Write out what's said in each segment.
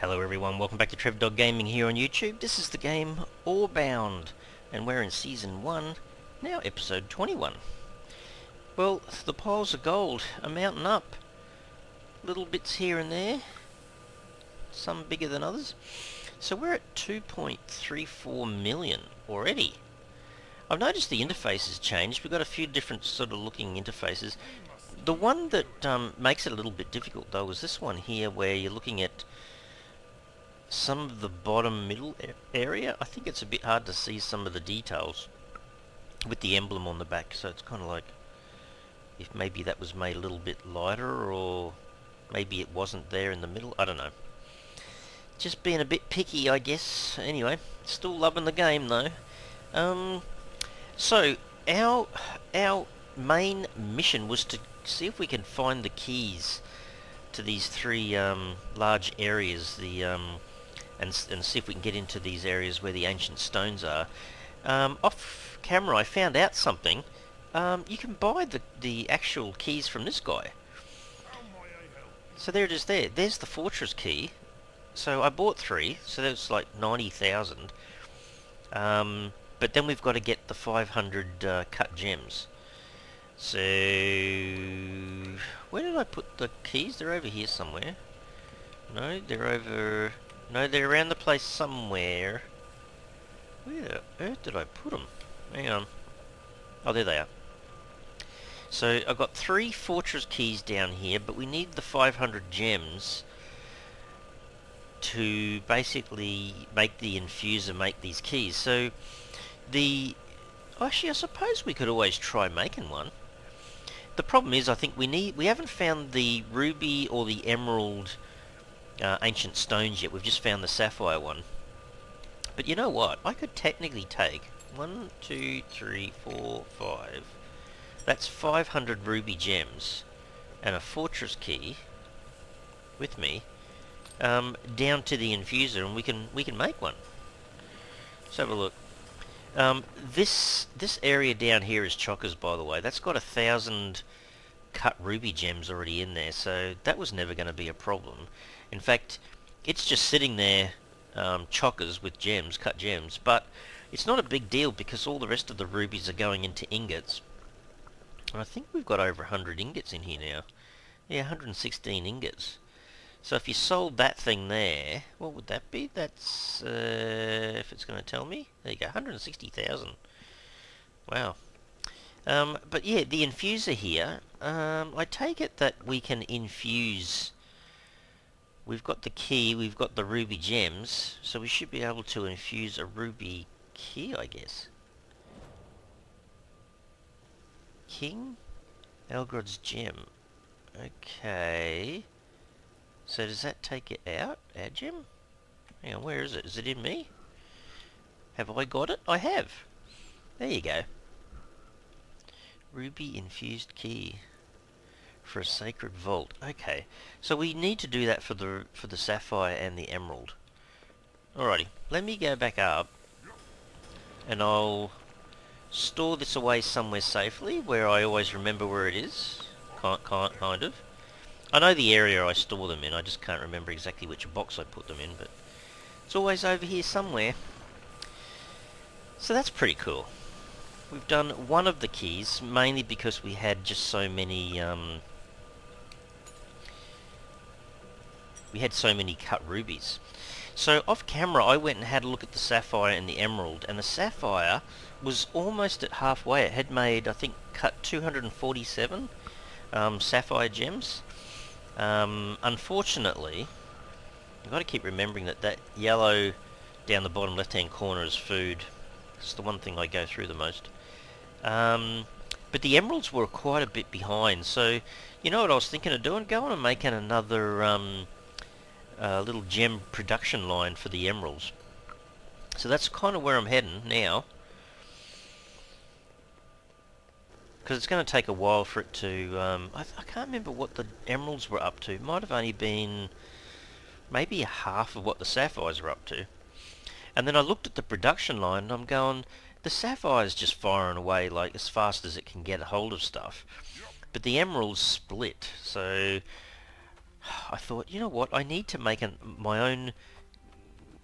Hello everyone, welcome back to TrevDog Gaming here on YouTube. This is the game Orebound, and we're in Season 1, now Episode 21. Well, the piles of gold are mounting up. Little bits here and there, some bigger than others. So we're at 2.34 million already. I've noticed the interface has changed. We've got a few different sort of looking interfaces. The one that makes it a little bit difficult though is this one here, where you're looking at some of the bottom middle area. I think it's a bit hard to see some of the details with the emblem on the back, so it's kind of like if maybe that was made a little bit lighter, or maybe it wasn't there in the middle. I don't know. Just being a bit picky, I guess. Anyway, still loving the game though. So our main mission was to see if we can find the keys to these three large areas, and see if we can get into these areas where the ancient stones are. Off camera I found out something. You can buy the actual keys from this guy. So there it is there. There's the fortress key. So I bought 3, so that's like 90,000. But then we've got to get the 500 cut gems. So where did I put the keys? They're over here somewhere. No, they're over... No, they're around the place somewhere. Where the earth did I put them? Hang on. Oh, there they are. So I've got 3 fortress keys down here, but we need the 500 gems to basically make the infuser make these keys. So actually, I suppose we could always try making one. The problem is, I think we haven't found the ruby or the emerald ancient stones yet. We've just found the sapphire one. But you know what? I could technically take 1, 2, 3, 4, 5. That's 500 ruby gems and a fortress key with me down to the infuser, and we can make one. Let's have a look. This area down here is chockers, by the way. That's got 1,000 cut ruby gems already in there, so that was never going to be a problem. In fact, it's just sitting there, chockers with gems, cut gems, but it's not a big deal because all the rest of the rubies are going into ingots. And I think we've got over 100 ingots in here now. Yeah, 116 ingots. So if you sold that thing there, what would that be? That's, if it's going to tell me, there you go, 160,000. Wow. But yeah, the infuser here, I take it that we can infuse. We've got the key, we've got the ruby gems, so we should be able to infuse a ruby key, I guess. King Elgrod's gem. Okay. So does that take it out? Our gem? Hang on, where is it? Is it in me? Have I got it? I have. There you go. Ruby infused key for a sacred vault. Okay, so we need to do that for the sapphire and the emerald. Alrighty, let me go back up, and I'll store this away somewhere safely where I always remember where it is. Kind of. I know the area I store them in. I just can't remember exactly which box I put them in, but it's always over here somewhere. So that's pretty cool. We've done one of the keys, mainly because we had just so many cut rubies. So off camera I went and had a look at the sapphire and the emerald, and the sapphire was almost at halfway. It had made, I think, cut 247 sapphire gems. Unfortunately, I've got to keep remembering that yellow down the bottom left hand corner is food. It's the one thing I go through the most. But the emeralds were quite a bit behind, so you know what I was thinking of doing? Going and making another little gem production line for the emeralds. So that's kind of where I'm heading now, because it's going to take a while for it to... I can't remember what the emeralds were up to. It might have only been maybe a half of what the sapphires are up to. And then I looked at the production line and I'm going, the sapphire's just firing away like as fast as it can get a hold of stuff. But the emeralds split, so I thought, you know what, I need to make my own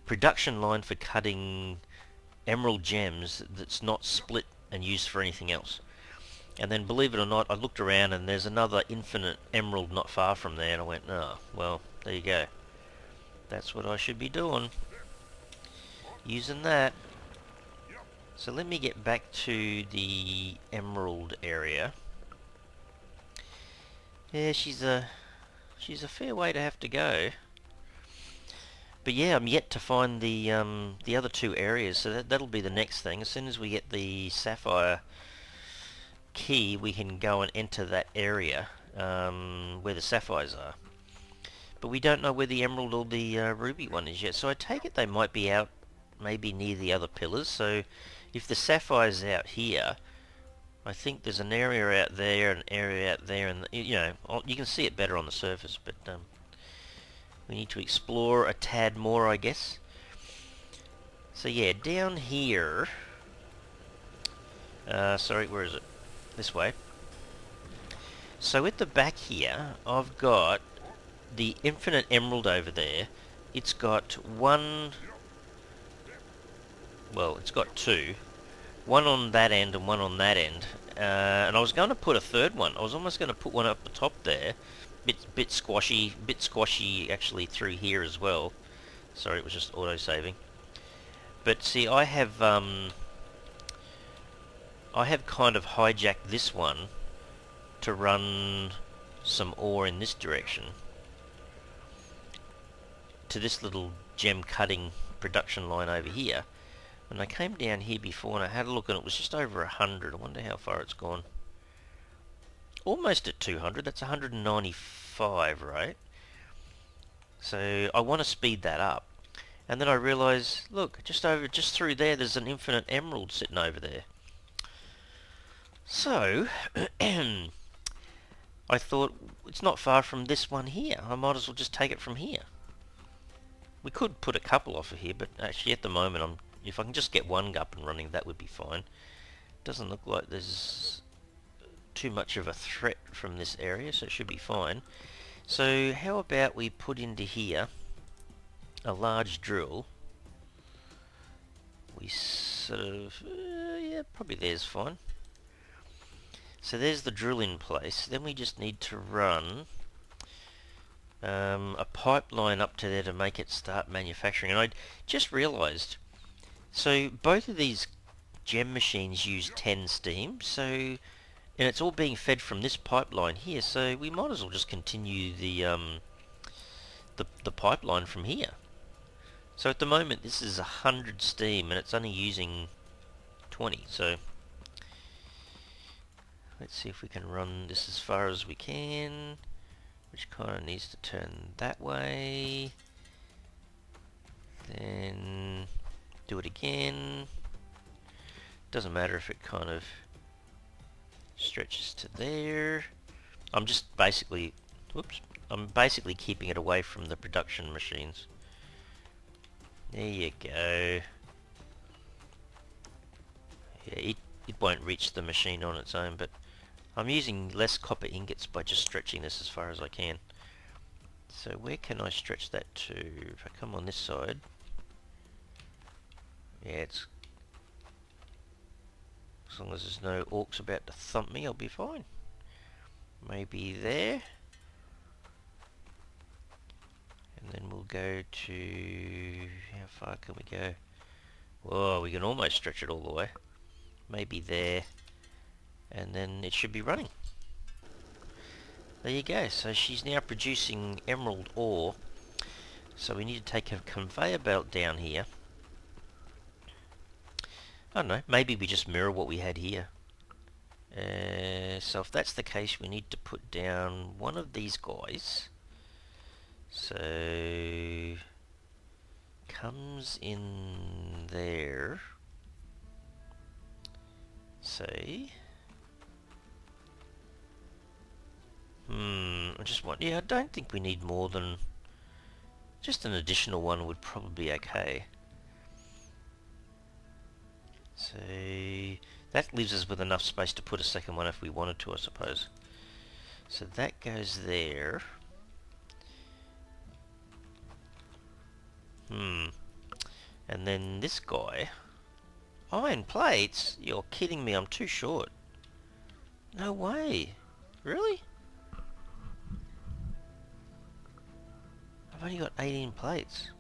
production line for cutting emerald gems that's not split and used for anything else. And then, believe it or not, I looked around and there's another infinite emerald not far from there, and I went, oh, well, there you go. That's what I should be doing. Using that. So let me get back to the emerald area. Yeah, she's a fair way to have to go. But yeah, I'm yet to find the other two areas, so that'll be the next thing. As soon as we get the sapphire key, we can go and enter that area where the sapphires are. But we don't know where the emerald or the ruby one is yet, so I take it they might be out maybe near the other pillars. So if the sapphire's out here, I think there's an area out there, an area out there, and you know, you can see it better on the surface, but we need to explore a tad more, I guess. So yeah, down here, sorry, where is it? This way. So at the back here, I've got the infinite emerald over there. It's got one, well, it's got two. One on that end and one on that end. And I was going to put a third one. I was almost going to put one up the top there. Bit squashy actually through here as well. Sorry, it was just auto-saving. But see, I have kind of hijacked this one to run some ore in this direction to this little gem cutting production line over here. And I came down here before and I had a look and it was just over 100. I wonder how far it's gone. Almost at 200. That's 195, right? So I want to speed that up. And then I realise, look, just through there, there's an infinite emerald sitting over there. So I thought, it's not far from this one here. I might as well just take it from here. We could put a couple off of here, but actually at the moment, if I can just get one up and running, that would be fine. Doesn't look like there's too much of a threat from this area, so it should be fine. So how about we put into here a large drill. We sort of, yeah, probably there's fine. So there's the drill in place. Then we just need to run a pipeline up to there to make it start manufacturing. And I just realised, so both of these gem machines use 10 steam, so, and it's all being fed from this pipeline here, so we might as well just continue the pipeline from here. So at the moment this is 100 steam and it's only using 20, so let's see if we can run this as far as we can, which kind of needs to turn that way, then do it again. Doesn't matter if it kind of stretches to there. I'm just basically, whoops, I'm basically keeping it away from the production machines. There you go. Yeah, it won't reach the machine on its own, but I'm using less copper ingots by just stretching this as far as I can. So where can I stretch that to? If I come on this side, yeah, it's, as long as there's no orcs about to thump me, I'll be fine. Maybe there. And then we'll go to, how far can we go? Whoa, we can almost stretch it all the way. Maybe there. And then it should be running. There you go. So she's now producing emerald ore. So we need to take a conveyor belt down here. I don't know, maybe we just mirror what we had here. So if that's the case, we need to put down one of these guys. So comes in there. Say. I just want, yeah, I don't think we need more than, just an additional one would probably be okay. So that leaves us with enough space to put a second one if we wanted to, I suppose. So that goes there. And then this guy. Iron plates? You're kidding me, I'm too short. No way. Really? I've only got 18 plates.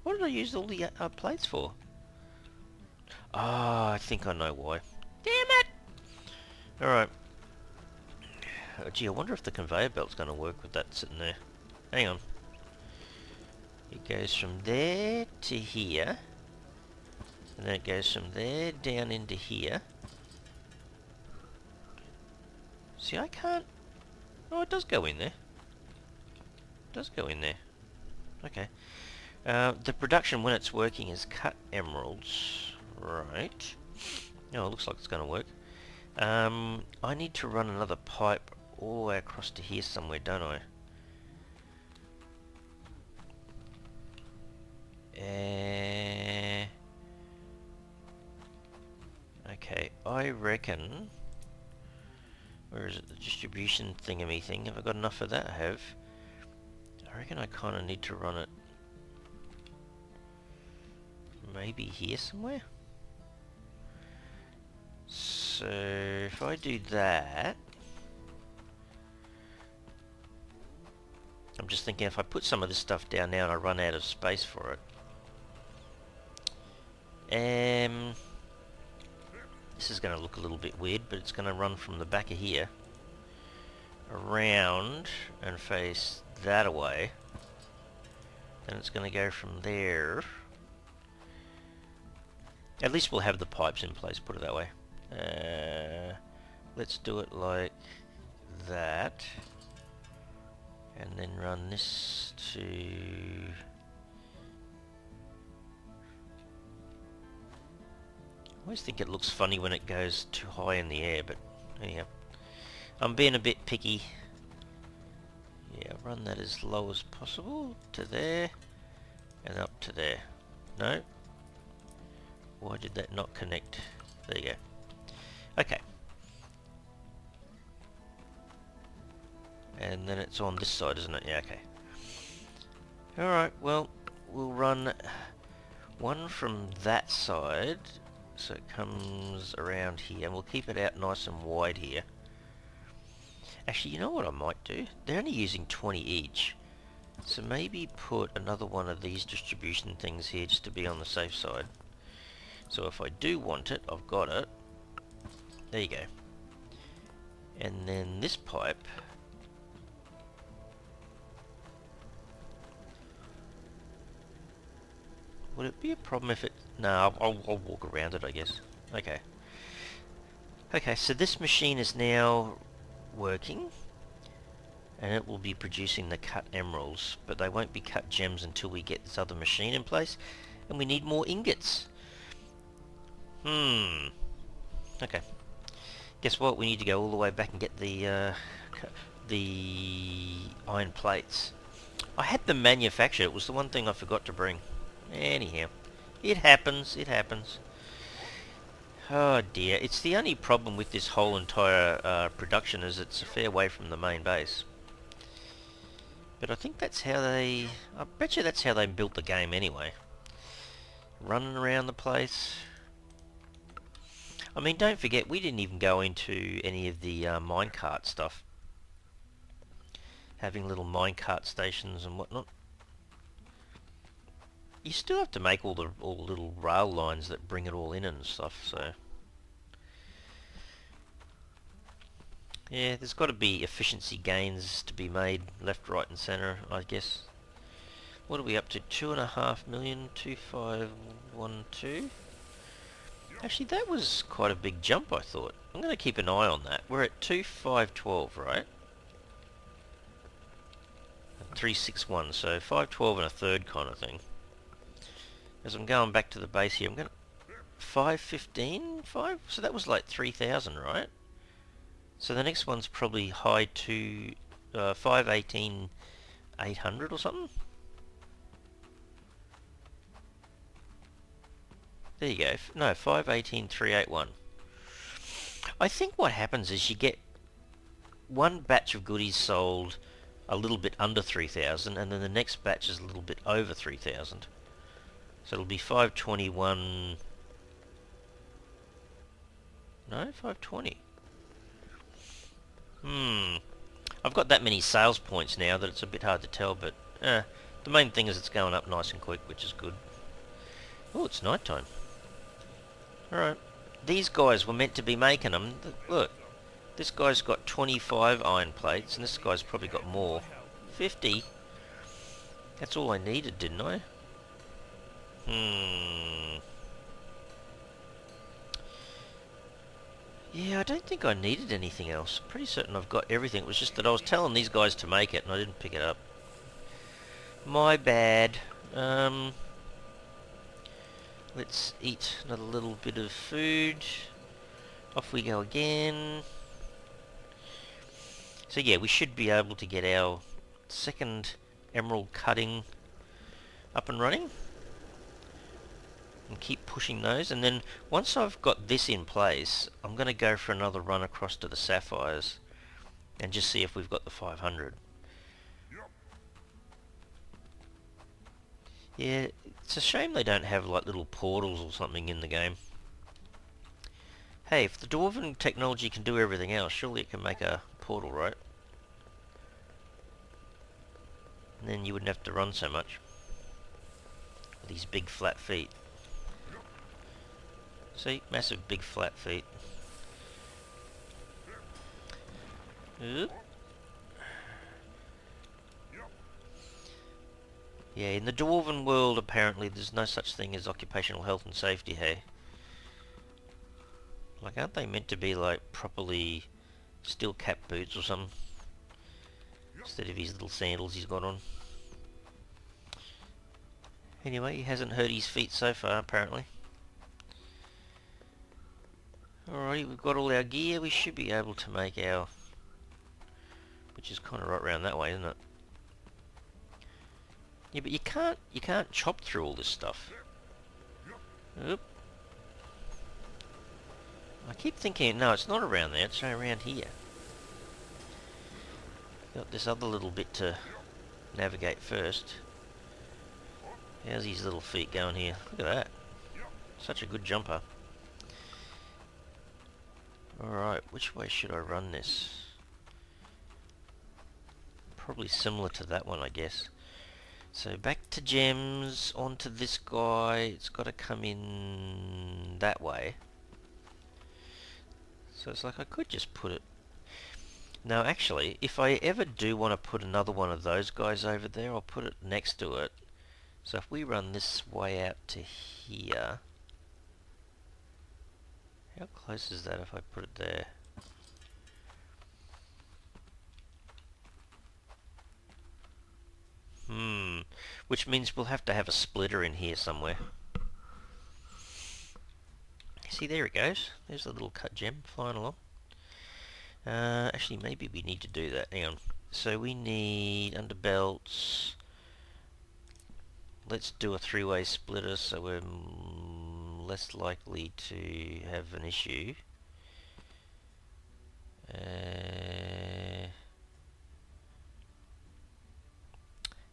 What did I use all the plates for? Ah, I think I know why. Damn it! Alright. Oh, gee, I wonder if the conveyor belt's going to work with that sitting there. Hang on. It goes from there to here. And then it goes from there down into here. See, I can't... Oh, it does go in there. It does go in there. Okay. The production, when it's working, is cut emeralds. Right. Oh, it looks like it's going to work. I need to run another pipe all the way across to here somewhere, don't I? Okay, I reckon... Where is it? The distribution thingamy thing. Have I got enough of that? I have. I reckon I kind of need to run it maybe here somewhere. So if I do that, I'm just thinking if I put some of this stuff down now and I run out of space for it. This is going to look a little bit weird, but it's going to run from the back of here around and face that away. Then it's going to go from there. At least we'll have the pipes in place, put it that way. Let's do it like that. And then run this to... I always think it looks funny when it goes too high in the air, but anyhow. I'm being a bit picky. Yeah, run that as low as possible to there and up to there. No? Why did that not connect? There you go. Okay. And then it's on this side, isn't it? Yeah, okay. Alright, well, we'll run one from that side. So it comes around here, and we'll keep it out nice and wide here. Actually, you know what I might do? They're only using 20 each. So maybe put another one of these distribution things here just to be on the safe side. So if I do want it, I've got it. There you go. And then this pipe... Would it be a problem if it... No, I'll walk around it, I guess. Okay. Okay, so this machine is now working. And it will be producing the cut emeralds. But they won't be cut gems until we get this other machine in place. And we need more ingots. Okay. Guess what? We need to go all the way back and get the iron plates. I had them manufactured. It was the one thing I forgot to bring. Anyhow, it happens, it happens. Oh dear, it's the only problem with this whole entire production is it's a fair way from the main base. But I think that's how I bet you that's how they built the game anyway. Running around the place. I mean, don't forget, we didn't even go into any of the minecart stuff. Having little minecart stations and whatnot. You still have to make all the little rail lines that bring it all in and stuff, so... Yeah, there's got to be efficiency gains to be made left, right and centre, I guess. What are we up to? 2.5 million, 2512? Actually, that was quite a big jump, I thought. I'm going to keep an eye on that. We're at 2512, right? 361, so 512 and a third kind of thing. As I'm going back to the base here, I'm going to... 515? 5? So that was like 3,000, right? So the next one's probably high to 518, 800 or something? There you go. No, 518, 381. I think what happens is you get one batch of goodies sold a little bit under 3,000, and then the next batch is a little bit over 3,000. So it'll be 521... No, 520. I've got that many sales points now that it's a bit hard to tell, but the main thing is it's going up nice and quick, which is good. Oh, it's night time. Alright. These guys were meant to be making them. Look, this guy's got 25 iron plates, and this guy's probably got more. 50? That's all I needed, didn't I? Yeah, I don't think I needed anything else. Pretty certain I've got everything. It was just that I was telling these guys to make it and I didn't pick it up. My bad. Let's eat another little bit of food. Off we go again. So yeah, we should be able to get our second emerald cutting up and running. And keep pushing those, and then once I've got this in place, I'm going to go for another run across to the sapphires and just see if we've got the 500. Yeah, it's a shame they don't have like little portals or something in the game. Hey, if the Dwarven technology can do everything else, surely it can make a portal, right? And then you wouldn't have to run so much with these big flat feet. See? Massive big flat feet. Oop. Yeah, in the Dwarven world apparently there's no such thing as occupational health and safety, hey? Like, aren't they meant to be like properly steel cap boots or something? Instead of his little sandals he's got on. Anyway, he hasn't hurt his feet so far apparently. Alrighty, we've got all our gear. We should be able to make our... Which is kind of right round that way, isn't it? Yeah, but you can't chop through all this stuff. Oop. I keep thinking, no, it's not around there, it's around here. Got this other little bit to navigate first. How's his little feet going here? Look at that. Such a good jumper. Alright, which way should I run this? Probably similar to that one, I guess. So back to gems, onto this guy. It's got to come in that way. So it's like I could just put it... Now actually, if I ever do want to put another one of those guys over there, I'll put it next to it. So if we run this way out to here... How close is that if I put it there? Which means we'll have to have a splitter in here somewhere. See, there it goes. There's a little cut gem flying along. Actually, maybe we need to do that. Hang on. So we need underbelts. Let's do a three-way splitter so we're less likely to have an issue.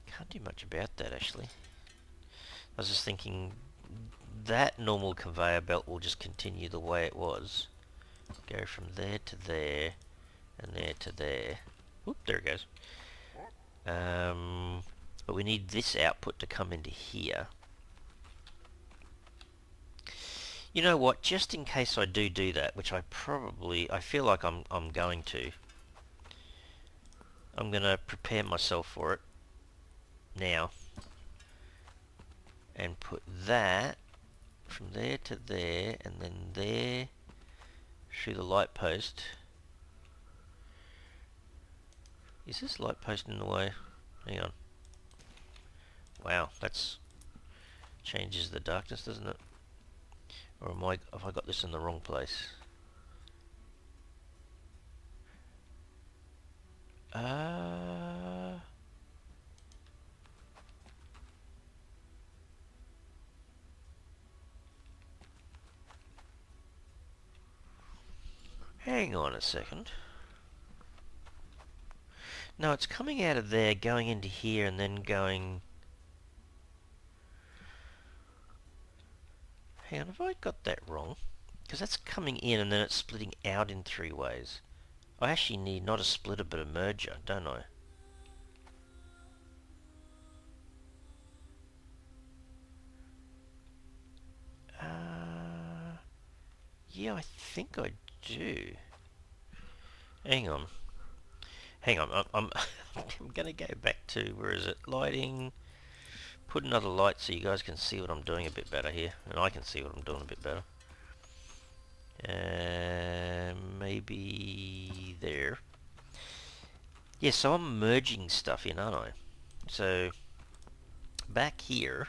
Can't do much about that actually. I was just thinking that normal conveyor belt will just continue the way it was. Go from there to there and there to there. Oop, there it goes. But we need this output to come into here. You know what, just in case I do that, which I feel like I'm going to, I'm going to prepare myself for it now and put that from there to there and then there through the light post. Is this light post in the way? Hang on. Wow, that's changes the darkness, doesn't it? Or have I got this in the wrong place? Hang on a second. No, it's coming out of there, going into here, and then going... Hang on, have I got that wrong? Because that's coming in and then it's splitting out in 3 ways. I actually need not a splitter but a merger, don't I? Yeah, I think I do. Hang on. Hang on, I'm I'm going to go back to, where is it? Lighting. Put another light so you guys can see what I'm doing a bit better here. And I can see what I'm doing a bit better. Maybe there. Yeah, so I'm merging stuff in, aren't I? So, back here,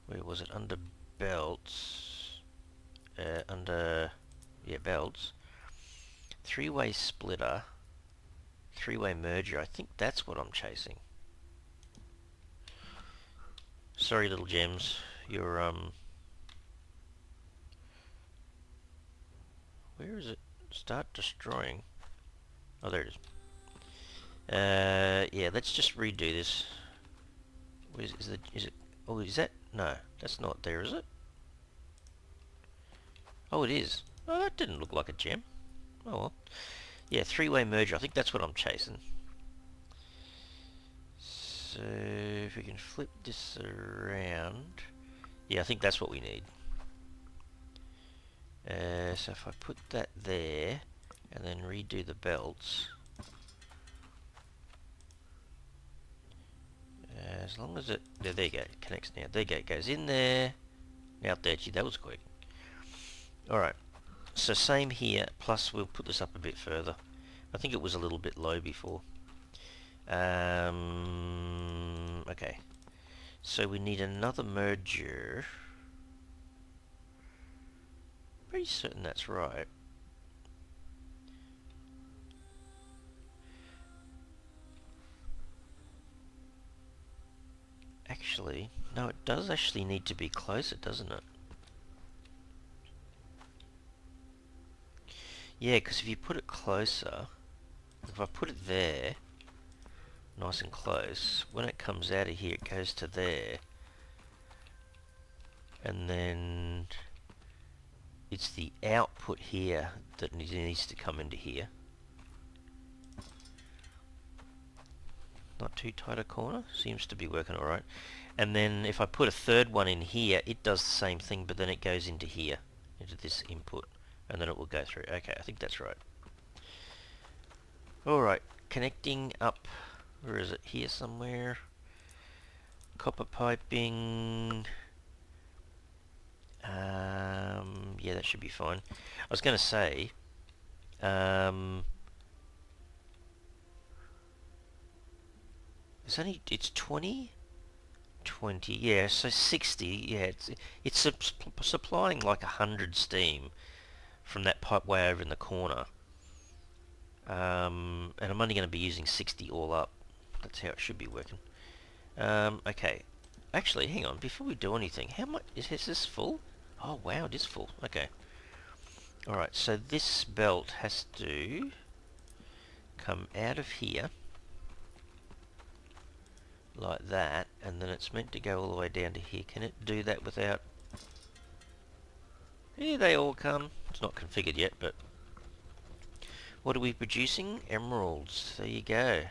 where was it? Under belts. Yeah, belts. 3-way splitter. 3-way merger. I think that's what I'm chasing. Sorry, little gems. You're, where is it? Start destroying. Oh, there it is. Yeah, let's just redo this. Is it? Oh, is that? No, that's not there, is it? Oh, it is. Oh, that didn't look like a gem. Oh well. Yeah, 3-way merger. I think that's what I'm chasing. So if we can flip this around, yeah, I think that's what we need. So if I put that there and then redo the belts, as long as it, there you go, it connects now. There you go, it goes in there, out there. Gee, that was quick. Alright, so same here, plus we'll put this up a bit further. I think it was a little bit low before. Okay, so we need another merger. Pretty certain that's right. Actually, no, it does actually need to be closer, doesn't it? Yeah, because if you put it closer, if I put it there, nice and close, when it comes out of here, it goes to there. And then it's the output here that needs to come into here. Not too tight a corner, seems to be working alright. And then if I put a third one in here, it does the same thing, but then it goes into here, into this input, and then it will go through. Okay, I think that's right. Alright, connecting up, where is it? Here somewhere. Copper piping. Yeah, that should be fine. I was going to say, it's 20? 20, yeah, so 60, yeah, it's supplying like 100 steam from that pipe way over in the corner. And I'm only going to be using 60 all up. That's how it should be working. Okay. Actually, hang on, before we do anything, how much, is this full? Oh wow, it is full, okay. Alright, so this belt has to come out of here, like that, and then it's meant to go all the way down to here. Can it do that without... Here they all come. It's not configured yet, but... What are we producing? Emeralds. There you go.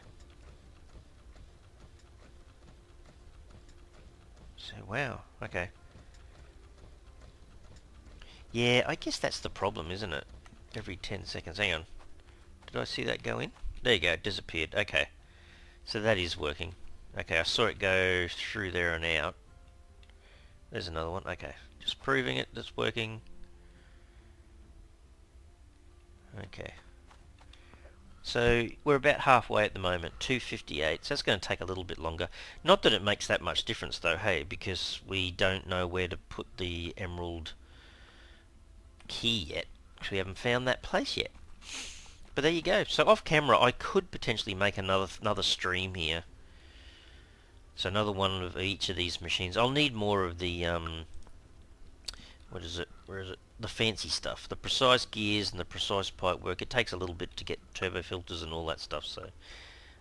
So, wow, okay. Yeah, I guess that's the problem, isn't it? Every 10 seconds. Hang on. Did I see that go in? There you go, it disappeared. Okay. So that is working. Okay, I saw it go through there and out. There's another one. Okay. Just proving it, that's working. Okay. So we're about halfway at the moment, 258, so that's going to take a little bit longer. Not that it makes that much difference though, hey, because we don't know where to put the emerald key yet, because we haven't found that place yet. But there you go. So off camera I could potentially make another stream here. So another one of each of these machines. I'll need more of the, what is it, where is it? The fancy stuff, the precise gears and the precise pipe work. It takes a little bit to get turbo filters and all that stuff. So,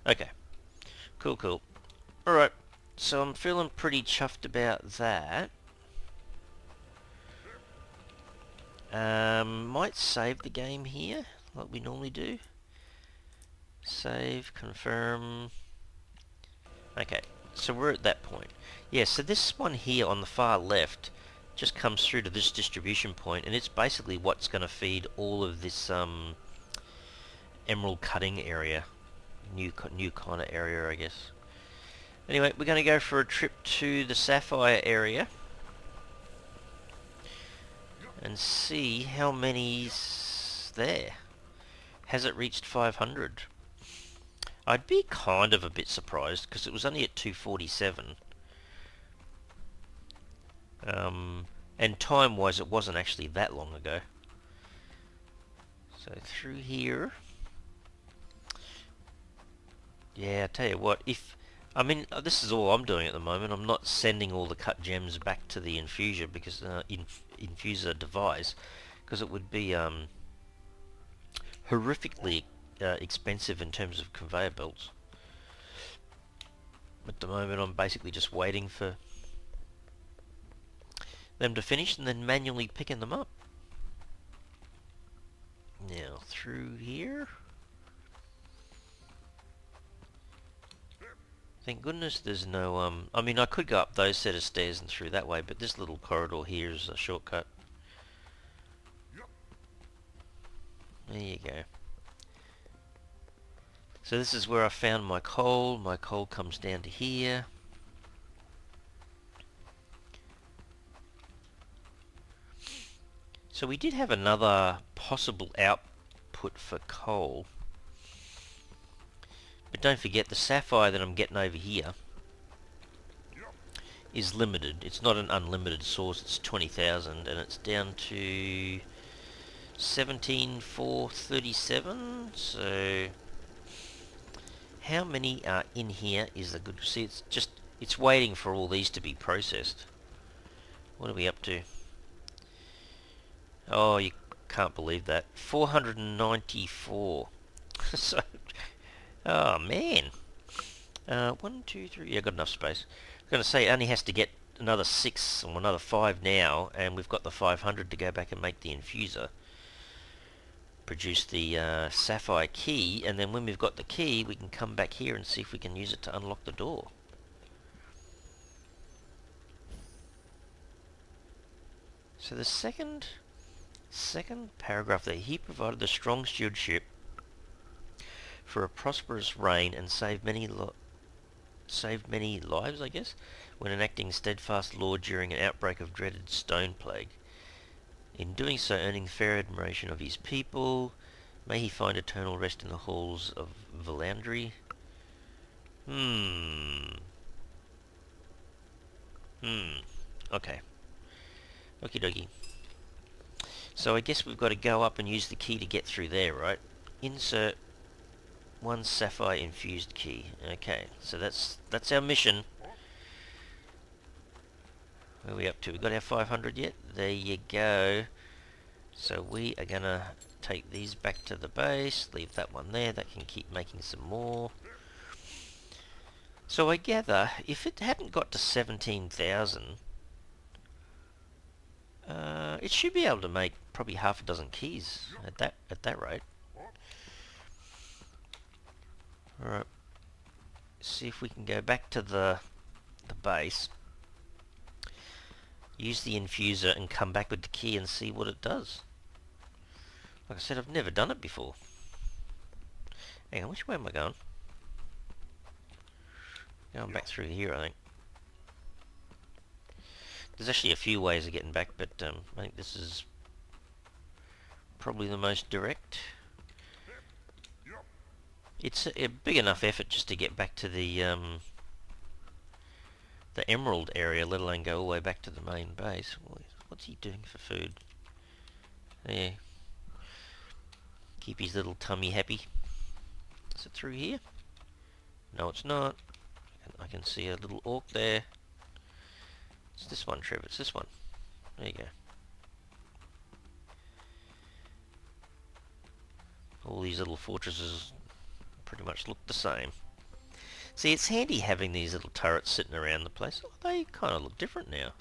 okay, cool, cool. All right, so I'm feeling pretty chuffed about that. Might save the game here, like we normally do. Save, confirm. Okay, so we're at that point. Yeah, so this one here on the far left just comes through to this distribution point, and it's basically what's going to feed all of this emerald cutting area. New kind of area, I guess. Anyway, we're going to go for a trip to the sapphire area and see how many's there. Has it reached 500? I'd be kind of a bit surprised because it was only at 247. And time-wise, it wasn't actually that long ago. So through here, yeah, I tell you what, I mean, this is all I'm doing at the moment. I'm not sending all the cut gems back to the infuser because infuser device, because it would be horrifically expensive in terms of conveyor belts. At the moment, I'm basically just waiting for them to finish and then manually picking them up. Now through here. Thank goodness there's no I mean, I could go up those set of stairs and through that way, but this little corridor here is a shortcut. There you go. So this is where I found my coal. My coal comes down to here. So we did have another possible output for coal. But don't forget, the sapphire that I'm getting over here is limited. It's not an unlimited source, it's 20,000, and it's down to 17,437. So how many are in here is the good... See, it's waiting for all these to be processed. What are we up to? Oh, you can't believe that. 494. So, oh man. 1, 2, 3. Yeah, got enough space. I was going to say it only has to get another 6 or another 5 now, and we've got the 500 to go back and make the infuser. Produce the sapphire key, and then when we've got the key, we can come back here and see if we can use it to unlock the door. So the second paragraph there, he provided the strong stewardship for a prosperous reign and saved many lives, I guess, when enacting steadfast law during an outbreak of dreaded stone plague. In doing so, earning fair admiration of his people, may he find eternal rest in the halls of Valandry. Okay. Okie dokie. So I guess we've got to go up and use the key to get through there, right? Insert one sapphire infused key. Okay, so that's our mission. Where are we up to? We got our 500 yet? There you go. So we are gonna take these back to the base, leave that one there, that can keep making some more. So I gather, if it hadn't got to 17,000, it should be able to make probably half a dozen keys at that rate. Alright, see if we can go back to the base, use the infuser and come back with the key and see what it does. Like I said, I've never done it before. Hang on, which way am I going? Going back through here, I think. There's actually a few ways of getting back, but I think this is probably the most direct. It's a big enough effort just to get back to the emerald area, let alone go all the way back to the main base. What's he doing for food? There. Keep his little tummy happy. Is it through here? No, it's not. I can see a little orc there. It's this one, Trev. It's this one. There you go. All these little fortresses pretty much look the same. See, it's handy having these little turrets sitting around the place. Oh, they kind of look different now.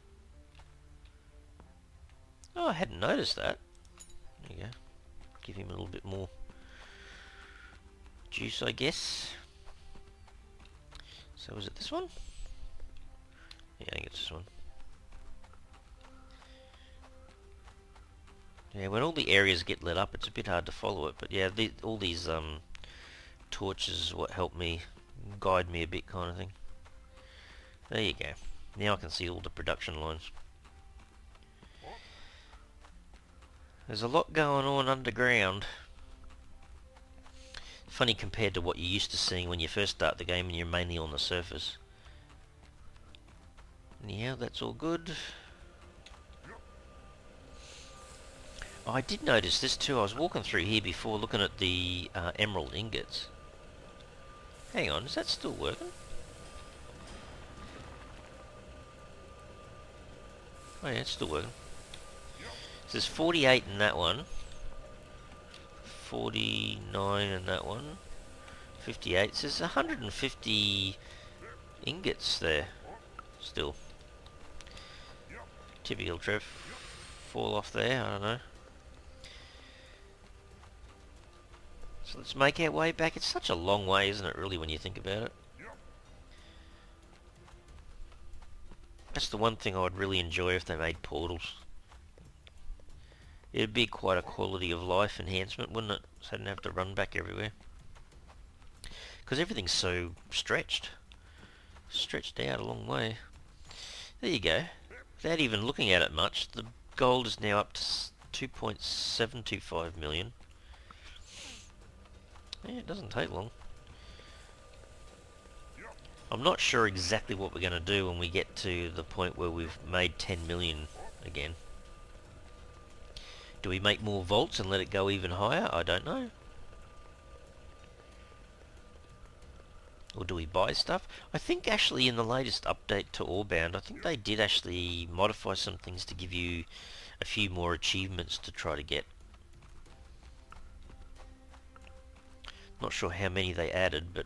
Oh, I hadn't noticed that. There you go. Give him a little bit more juice, I guess. So is it this one? Yeah, I think it's this one. Yeah, when all the areas get lit up, it's a bit hard to follow it. But yeah, all these torches is what help me, guide me a bit, kind of thing. There you go. Now I can see all the production lines. There's a lot going on underground. Funny compared to what you're used to seeing when you first start the game and you're mainly on the surface. Yeah, that's all good. Oh, I did notice this too. I was walking through here before looking at the emerald ingots. Hang on, is that still working? Oh yeah, it's still working. So there's 48 in that one. 49 in that one. 58. So there's 150 ingots there. Still. Typical Trev. Fall off there, I don't know. So let's make our way back. It's such a long way, isn't it, really, when you think about it? That's the one thing I would really enjoy if they made portals. It'd be quite a quality of life enhancement, wouldn't it? So I didn't have to run back everywhere. Because everything's so stretched. Stretched out a long way. There you go. Without even looking at it much, the gold is now up to 2.725 million. Yeah, it doesn't take long. I'm not sure exactly what we're going to do when we get to the point where we've made 10 million again. Do we make more vaults and let it go even higher? I don't know. Or do we buy stuff? I think actually in the latest update to Orebound, I think they did actually modify some things to give you a few more achievements to try to get. Not sure how many they added, but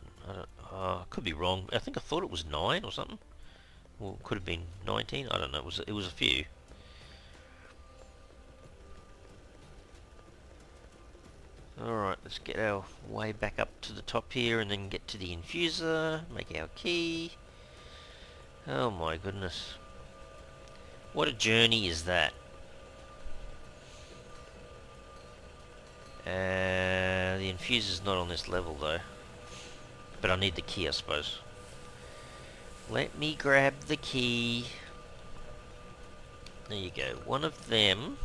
I could be wrong. I think I thought it was 9 or something. Or it could have been 19. I don't know. It was a few. Alright, let's get our way back up to the top here and then get to the infuser, make our key. Oh my goodness. What a journey is that? The infuser's not on this level though. But I need the key, I suppose. Let me grab the key. There you go. One of them...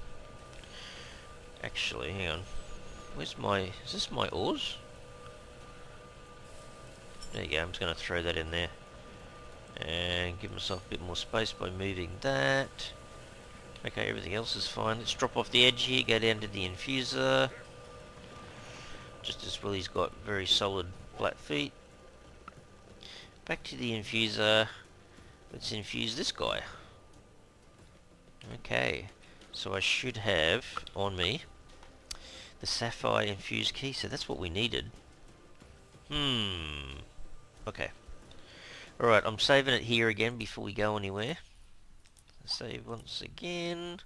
Actually, hang on. Where's my... Is this my ores? There you go. I'm just going to throw that in there. And give myself a bit more space by moving that. Okay, everything else is fine. Let's drop off the edge here, go down to the infuser. Just as well he's got very solid flat feet. Back to the infuser. Let's infuse this guy. Okay, so I should have on me the sapphire infused key, so that's what we needed. Okay. Alright, I'm saving it here again before we go anywhere. Save once again.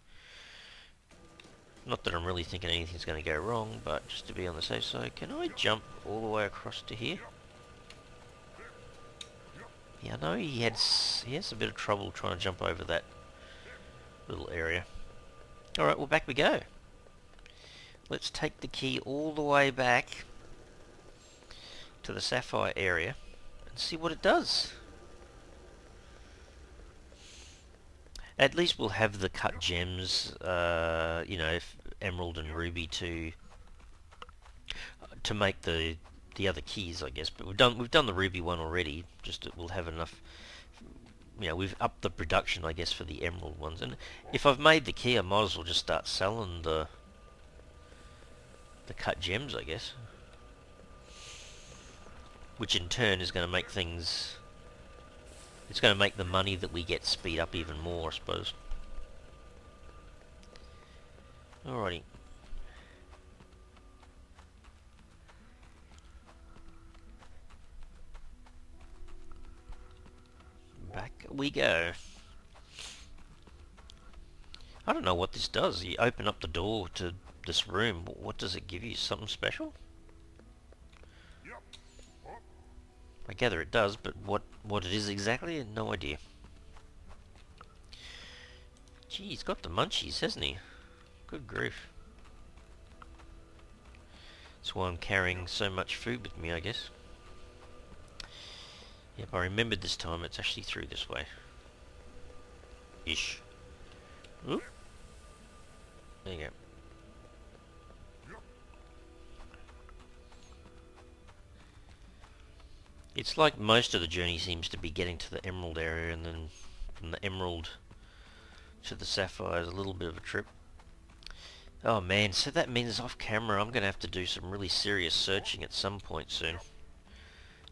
Not that I'm really thinking anything's going to go wrong, but just to be on the safe side, can I jump all the way across to here? Yeah, I know he has a bit of trouble trying to jump over that little area. Alright, well back we go. Let's take the key all the way back to the sapphire area and see what it does. At least we'll have the cut gems, you know, emerald and ruby to make the other keys, I guess. But we've done the ruby one already. Just we'll have enough. You know, we've upped the production, I guess, for the emerald ones. And if I've made the key, I might as well just start selling the cut gems, I guess. Which in turn is going to make things... It's going to make the money that we get speed up even more, I suppose. Alrighty. Back we go. I don't know what this does. You open up the door to this room. What does it give you? Something special? I gather it does, but what it is exactly, no idea. Gee, he's got the munchies, hasn't he? Good grief. That's why I'm carrying so much food with me, I guess. Yep, I remembered this time it's actually through this way. Ish. Oop. There you go. It's like most of the journey seems to be getting to the emerald area, and then from the emerald to the sapphire is a little bit of a trip. Oh man, so that means off camera I'm going to have to do some really serious searching at some point soon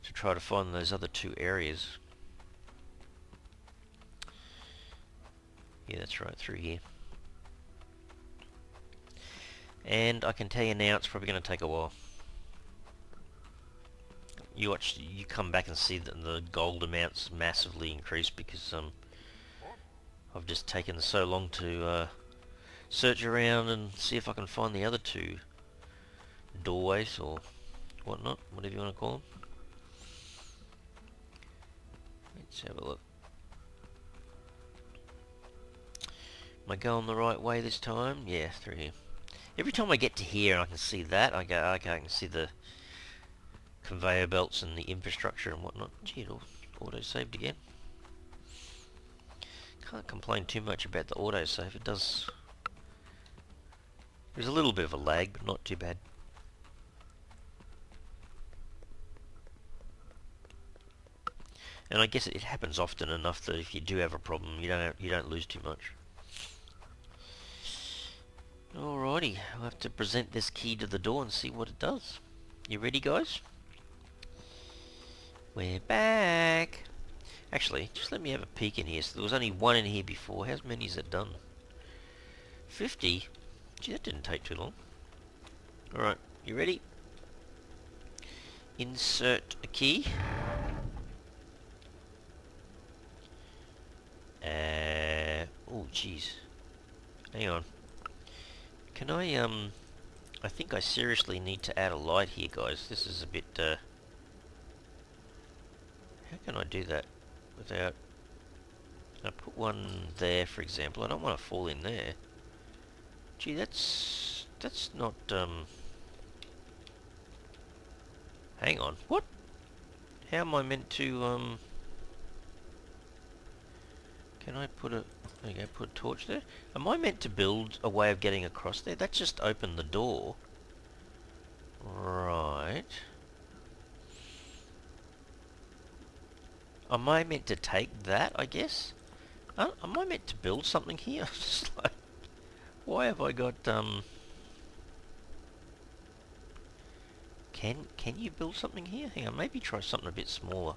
to try to find those other two areas. Yeah, that's right, through here. And I can tell you now, it's probably going to take a while. You come back and see that the gold amounts massively increased because I've just taken so long to search around and see if I can find the other two doorways or whatnot, whatever you want to call them. Let's have a look. Am I going the right way this time? Yeah, through here. Every time I get to here and I can see that, I go, okay, I can see the conveyor belts and the infrastructure and whatnot. Gee, it auto-saved again. Can't complain too much about the autosave. It does... There's a little bit of a lag, but not too bad. And I guess it happens often enough that if you do have a problem, you don't lose too much. Alrighty, I'll have to present this key to the door and see what it does. You ready, guys? We're back. Actually, just let me have a peek in here. So there was only one in here before. How many is it done? 50? Gee, that didn't take too long. Alright, you ready? Insert a key. Oh, jeez. Hang on. Can I think I seriously need to add a light here, guys. This is a bit, How can I do that without... I put one there, for example. I don't want to fall in there. Gee, that's not, Hang on. What? How am I meant to, Can I put a... There you go, put a torch there. Am I meant to build a way of getting across there? That just opened the door. Right. Am I meant to take that, I guess? Am I meant to build something here? Just like... Why have I got, Can you build something here? Hang on, maybe try something a bit smaller.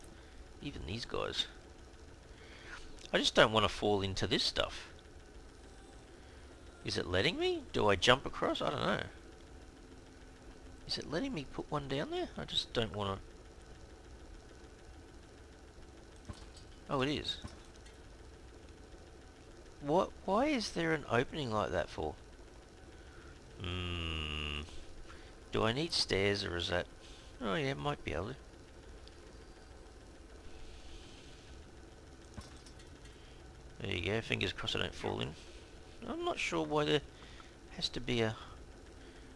Even these guys. I just don't want to fall into this stuff. Is it letting me? Do I jump across? I don't know. Is it letting me put one down there? I just don't want to... Oh, it is. What? Why is there an opening like that for? Do I need stairs or is that... Oh yeah, might be able to. There you go, fingers crossed I don't fall in. I'm not sure why there has to be a...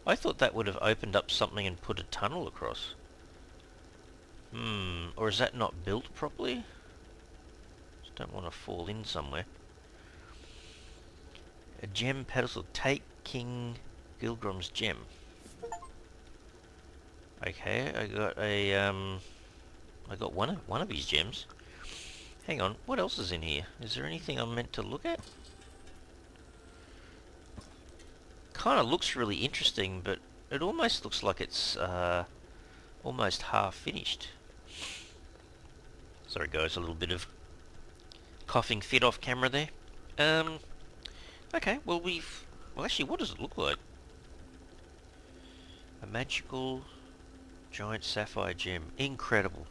I thought that would have opened up something and put a tunnel across. Or is that not built properly? Just don't want to fall in somewhere. A gem pedestal. Take King Gilgrom's gem. Okay, I got a I got one of his gems. Hang on, what else is in here? Is there anything I'm meant to look at? Kind of looks really interesting, but it almost looks like it's almost half finished. Sorry guys, a little bit of coughing fit off camera there. Okay, well actually, what does it look like? A magical giant sapphire gem. Incredible.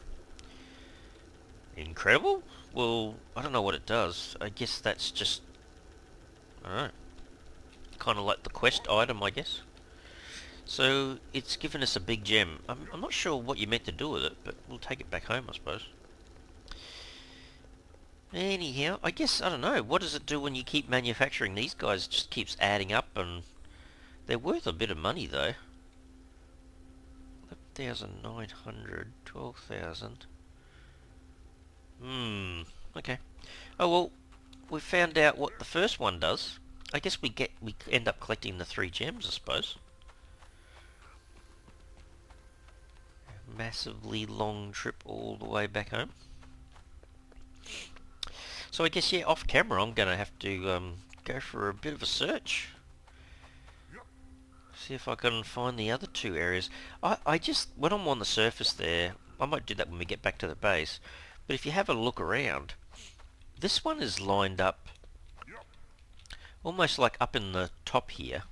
Incredible? Well, I don't know what it does. I guess that's just, I don't know, kind of like the quest item, I guess. So it's given us a big gem. I'm not sure what you meant to do with it, but we'll take it back home, I suppose. Anyhow, I guess, I don't know, what does it do when you keep manufacturing? These guys just keeps adding up, and they're worth a bit of money, though. 11,900, 12,000. Okay. Oh, well, we found out what the first one does. I guess we end up collecting the 3 gems, I suppose. Massively long trip all the way back home. So I guess, yeah, off camera I'm going to have to go for a bit of a search. See if I can find the other 2 areas. I just, when I'm on the surface there, I might do that when we get back to the base, but if you have a look around, this one is lined up almost like up in the top here.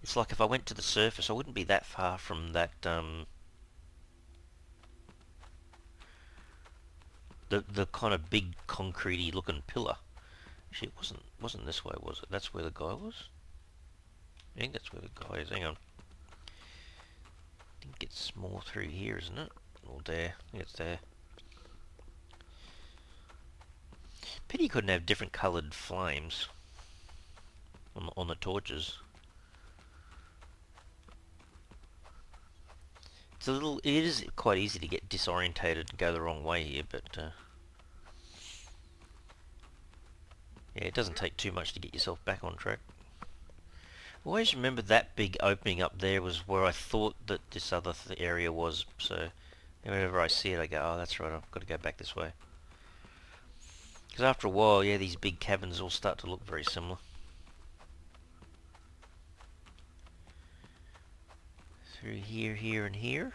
It's like if I went to the surface, I wouldn't be that far from that, the kind of big concretey looking pillar. Actually, it wasn't this way, was it? That's where the guy was? I think that's where the guy is. Hang on. I think it's more through here, isn't it? Or there. I think it's there. Pity you couldn't have different coloured flames on the torches. It is quite easy to get disorientated and go the wrong way here, but yeah, it doesn't take too much to get yourself back on track. Always remember that big opening up there was where I thought that this other area was, so whenever I see it I go, oh that's right, I've got to go back this way. Because after a while, yeah, these big cabins all start to look very similar. Through here, here and here.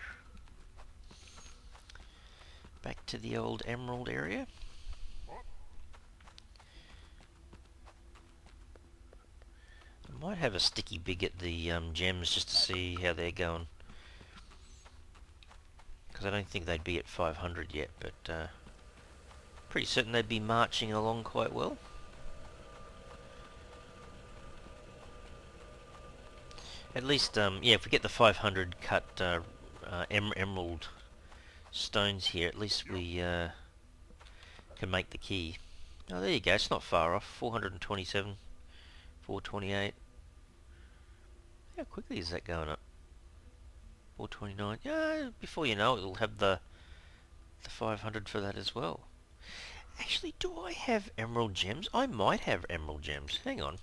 Back to the old emerald area. I might have a sticky big at the gems just to see how they're going. Because I don't think they'd be at 500 yet, but pretty certain they'd be marching along quite well. At least, yeah, if we get the 500 cut emerald stones here, at least we can make the key. Oh, there you go, it's not far off. 427, 428. How quickly is that going up? 429. Yeah, before you know it, it'll have the 500 for that as well. Actually, do I have emerald gems? I might have emerald gems. Hang on.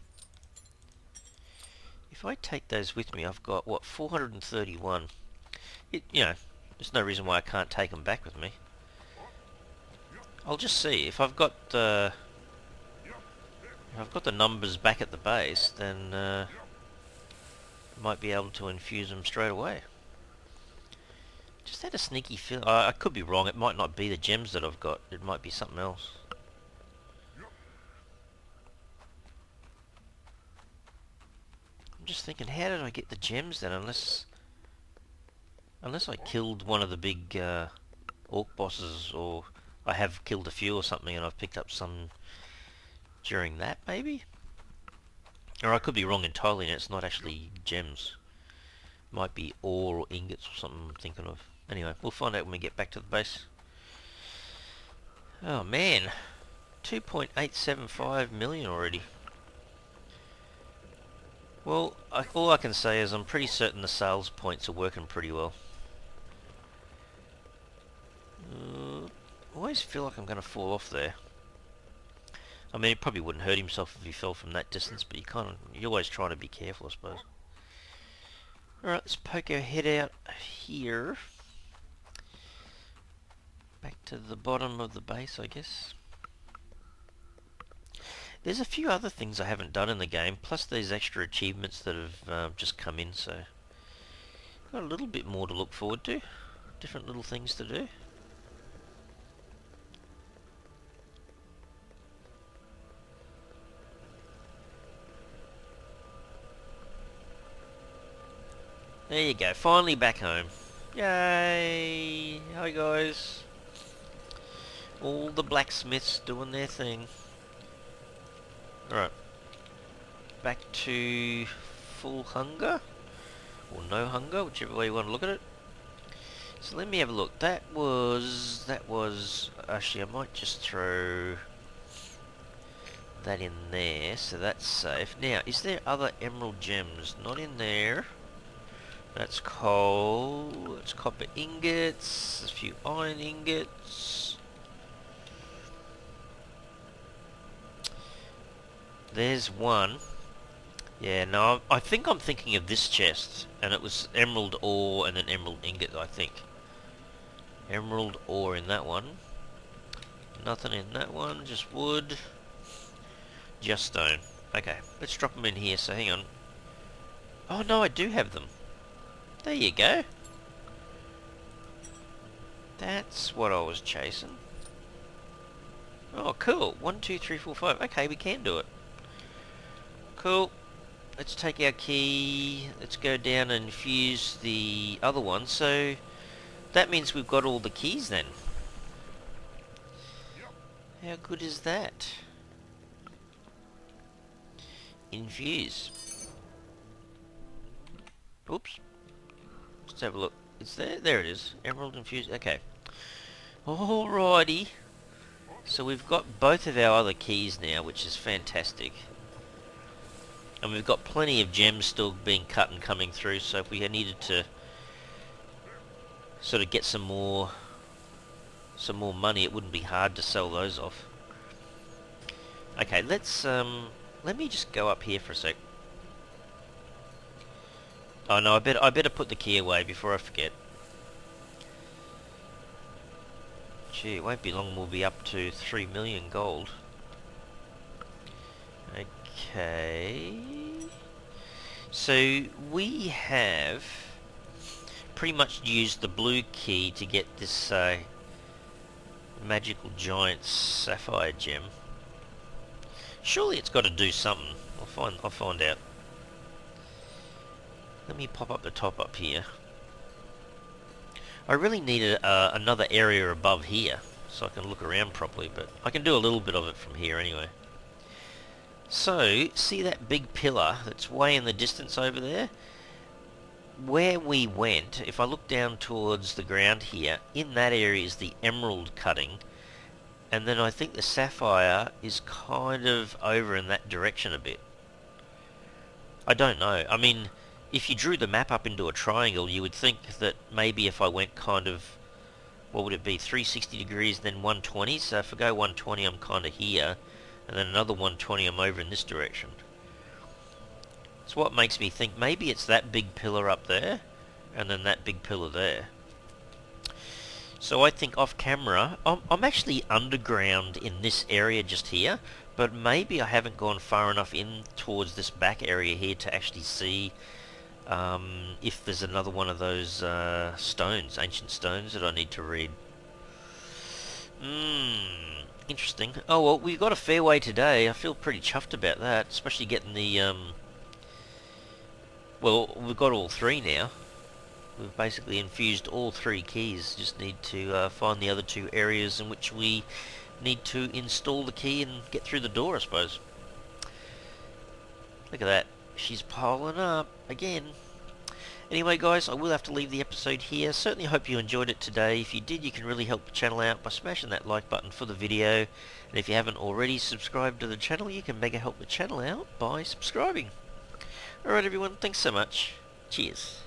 If I take those with me, I've got, what, 431. You know, there's no reason why I can't take them back with me. I'll just see. If I've got the numbers back at the base, then I might be able to infuse them straight away. Just had a sneaky feel. I could be wrong. It might not be the gems that I've got. It might be something else. I'm just thinking, how did I get the gems then? Unless I killed one of the big orc bosses, or I have killed a few or something, and I've picked up some during that, maybe? Or I could be wrong entirely, and it's not actually gems. Might be ore or ingots or something I'm thinking of. Anyway, we'll find out when we get back to the base. Oh man, 2.875 million already. Well, all I can say is I'm pretty certain the sales points are working pretty well. I always feel like I'm going to fall off there. I mean, he probably wouldn't hurt himself if he fell from that distance, but you're always trying to be careful, I suppose. Alright, let's poke our head out here. Back to the bottom of the base, I guess. There's a few other things I haven't done in the game, plus these extra achievements that have just come in, so got a little bit more to look forward to. Different little things to do. There you go, finally back home. Yay! Hi guys. All the blacksmiths doing their thing. Alright. Back to full hunger. Or no hunger, whichever way you want to look at it. So let me have a look. That was... Actually, I might just throw that in there, so that's safe. Now, is there other emerald gems? Not in there. That's coal. It's copper ingots. A few iron ingots. There's one. Yeah, no, I think I'm thinking of this chest, and it was emerald ore and then emerald ingot, I think. Emerald ore in that one. Nothing in that one, just wood. Just stone. Okay, let's drop them in here, so hang on. Oh no, I do have them. There you go. That's what I was chasing. Oh, cool. 1, 2, 3, 4, 5. Okay, we can do it. Cool. Let's take our key. Let's go down and infuse the other one. So that means we've got all the keys then. How good is that? Infuse. Oops. Let's have a look. It's there? There it is. Emerald infused. Okay. Alrighty. So we've got both of our other keys now, which is fantastic. And we've got plenty of gems still being cut and coming through, so if we needed to sort of get some more money, it wouldn't be hard to sell those off. Okay, let's let me just go up here for a sec. Oh no, I better put the key away before I forget. Gee, it won't be long we'll be up to 3 million gold. Okay. So we have pretty much used the blue key to get this magical giant sapphire gem. Surely it's got to do something. I'll find out. Let me pop up the top up here. I really need another area above here so I can look around properly, but I can do a little bit of it from here anyway. So, see that big pillar that's way in the distance over there? Where we went, if I look down towards the ground here, in that area is the emerald cutting, and then I think the sapphire is kind of over in that direction a bit. I don't know. I mean, if you drew the map up into a triangle, you would think that maybe if I went kind of, what would it be, 360 degrees, then 120, so if I go 120 I'm kind of here, and then another 120 I'm over in this direction. It's what makes me think maybe it's that big pillar up there, and then that big pillar there. So I think off camera, I'm actually underground in this area just here, but maybe I haven't gone far enough in towards this back area here to actually see if there's another one of those stones, ancient stones that I need to read. Interesting. Oh well, we got a fair way today. I feel pretty chuffed about that, especially getting the well, we've got all three now. We've basically infused all three keys. Just need to find the other two areas in which we need to install the key and get through the door, I suppose. Look at that. She's piling up again. Anyway guys, I will have to leave the episode here. Certainly hope you enjoyed it today. If you did, you can really help the channel out by smashing that like button for the video. And if you haven't already subscribed to the channel, you can mega help the channel out by subscribing. Alright everyone, thanks so much. Cheers.